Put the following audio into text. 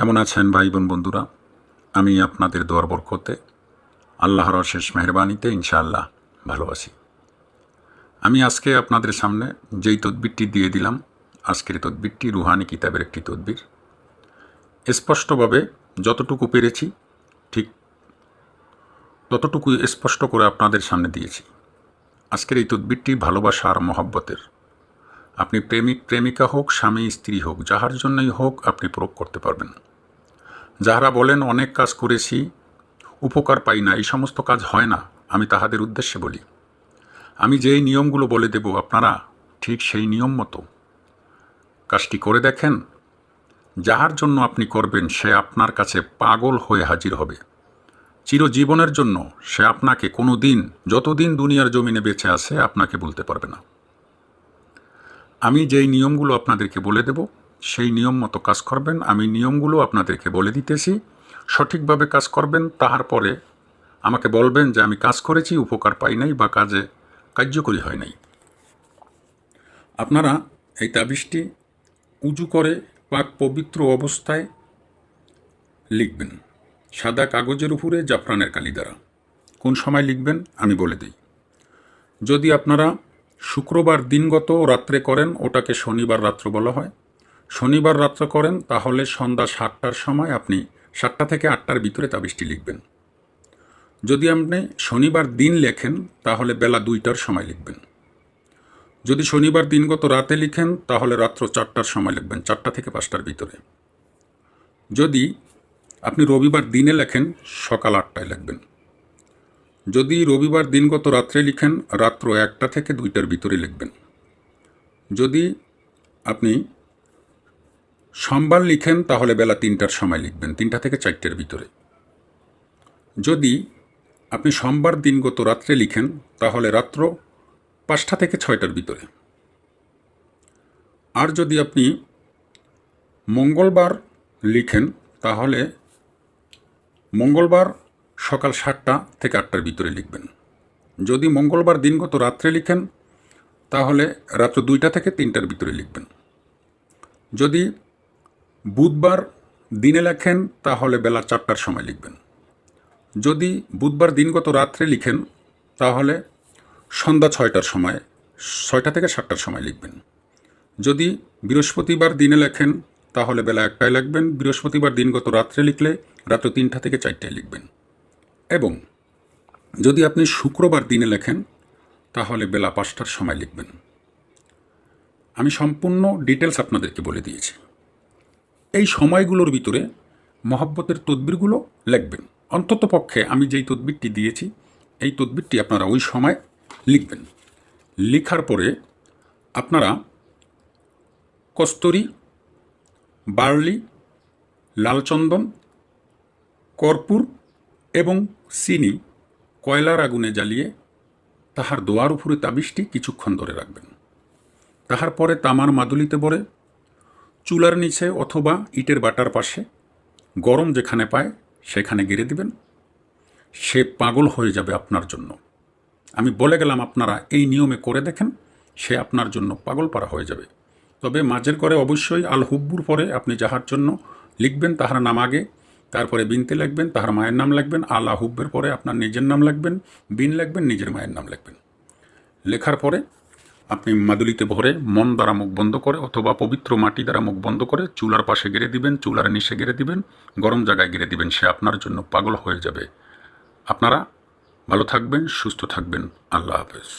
কেমন আছেন ভাই বোন বন্ধুরা? আমি আপনাদের দোয়ার বরকতে আল্লাহর অশেষ মেহরবানিতে ইনশাআল্লাহ ভালো আছি। আমি আজকে আপনাদের সামনে যেই তদবিরটি দিয়ে দিলাম, আজকের তদবিরটি রুহানি কিতাবের একটি তদবির। স্পষ্টভাবে যতটুকু পেরেছি ঠিক ততটুকু স্পষ্ট করে আপনাদের সামনে দিয়েছি। আজকের এই তদবিরটি ভালোবাসা আর মহব্বতের। আপনি প্রেমিক প্রেমিকা হোক, স্বামী স্ত্রী হোক, যাহার জন্যই হোক আপনি প্রয়োগ করতে পারবেন। যাহারা বলেন অনেক কাজ করেছি উপকার পাই না, এই সমস্ত কাজ হয় না, আমি তাহাদের উদ্দেশ্যে বলি, আমি যেই নিয়মগুলো বলে দেব আপনারা ঠিক সেই নিয়ম মতো কাজটি করে দেখেন। যাহার জন্য আপনি করবেন সে আপনার কাছে পাগল হয়ে হাজির হবে। চিরজীবনের জন্য সে আপনাকে কোনো দিন, যতদিন দুনিয়ার জমিনে বেঁচে আছে, আপনাকে বলতে পারবে না। আমি যেই নিয়মগুলো আপনাদেরকে বলে দেব সেই নিয়ম মতো কাজ করবেন। আমি নিয়মগুলো আপনাদেরকে বলে দিতেছি, সঠিকভাবে কাজ করবেন। তাহার পরে আমাকে বলবেন যে আমি কাজ করেছি, উপকার পাই নাই বা কাজে কার্যকরী হয় নাই। আপনারা এই তাবিজটি উজু করে পাক পবিত্র অবস্থায় লিখবেন, সাদা কাগজের উপরে জাফরানের কালি দ্বারা। কোন সময় লিখবেন আমি বলে দিই। যদি আপনারা শুক্রবার দিনগত রাত্রে করেন, ওটাকে শনিবার রাত্র বলা হয়। শনিবার রাত্রে করেন তাহলে সন্ধ্যা 7টার সময় আপনি 7টা থেকে 8টার ভিতরে তাবিজটি লিখবেন। যদি আপনি শনিবার দিন লেখেন তাহলে বেলা 2টার সময় লিখবেন। যদি শনিবার দিনগত রাতে লিখেন তাহলে রাত্র 4টার সময় লিখবেন, 4টা থেকে 5টার ভিতরে। যদি আপনি রবিবার দিনে লেখেন সকাল 8টায় লিখবেন। যদি রবিবার দিনগত রাত্রে লিখেন রাত্র 1টা থেকে 2টার ভিতরে লিখবেন। যদি আপনি সোমবার লিখেন তাহলে বেলা 3টার সময় লিখবেন, 3টা থেকে 4টার ভিতরে। যদি আপনি সোমবার দিনগত রাত্রে লিখেন তাহলে রাত্র 5টা থেকে 6টার ভিতরে। আর যদি আপনি মঙ্গলবার লিখেন তাহলে মঙ্গলবার সকাল 7টা থেকে 8টার ভিতরে লিখবেন। যদি মঙ্গলবার দিনগত রাত্রে লিখেন তাহলে রাত্র 2টা থেকে 3টার ভিতরে লিখবেন। যদি বুধবার দিনে লেখেন তাহলে বেলা 4টার সময় লিখবেন। যদি বুধবার দিনগত রাত্রে লিখেন তাহলে সন্ধ্যা 6টার সময়, 6টা থেকে 7টার সময় লিখবেন। যদি বৃহস্পতিবার দিনে লেখেন তাহলে বেলা 1টায় লিখবেন। বৃহস্পতিবার দিনগত রাত্রে লিখলে রাত্র 3টা থেকে 4টায় লিখবেন। এবং যদি আপনি শুক্রবার দিনে লেখেন তাহলে বেলা 5টার সময় লিখবেন। আমি সম্পূর্ণ ডিটেলস আপনাদেরকে বলে দিয়েছি। এই সময়গুলোর ভিতরে মহব্বতের তদবিরগুলো লিখবেন। অন্তত পক্ষে আমি যেই তদবিরটি দিয়েছি এই তদবিরটি আপনারা ওই সময় লিখবেন। লেখার পরে আপনারা কস্তুরী, বার্লি, লালচন্দন, কর্পূর এবং চিনি কয়লার আগুনে জ্বালিয়ে তাহার দোয়ার উপরে তাবিজটি কিছুক্ষণ ধরে রাখবেন। তাহার পরে তামার মাদুলিতে ভরে চুলার নিচে অথবা ইটের বাটার পাশে গরম যেখানে পায় সেখানে গেড়ে দিবেন। সে পাগল হয়ে যাবে আপনার জন্য। আমি বলে গেলাম আপনারা এই নিয়মে করে দেখেন, সে আপনার জন্য পাগল পারা হয়ে যাবে। তবে মাঝের করে অবশ্যই আল হুব্বুর পরে আপনি যাহার জন্য লিখবেন তাহার নাম আগে, তারপরে বিনতে লিখবেন, তাহার মায়ের নাম লিখবেন। আল হুব্বের পরে আপনার নিজের নাম লিখবেন, বিন লিখবেন, নিজের মায়ের নাম লিখবেন। লেখার পরে আপনি মাদুলিতে ভরে মন দ্বারা মুখ বন্ধ করে অথবা পবিত্র মাটি দ্বারা মুখ বন্ধ করে চুলার পাশে গেড়ে দিবেন, চুলার নিচে গেড়ে দিবেন, গরম জায়গায় গেড়ে দিবেন। সে আপনার জন্য পাগল হয়ে যাবে। আপনারা ভালো থাকবেন, সুস্থ থাকবেন। আল্লাহ হাফেজ।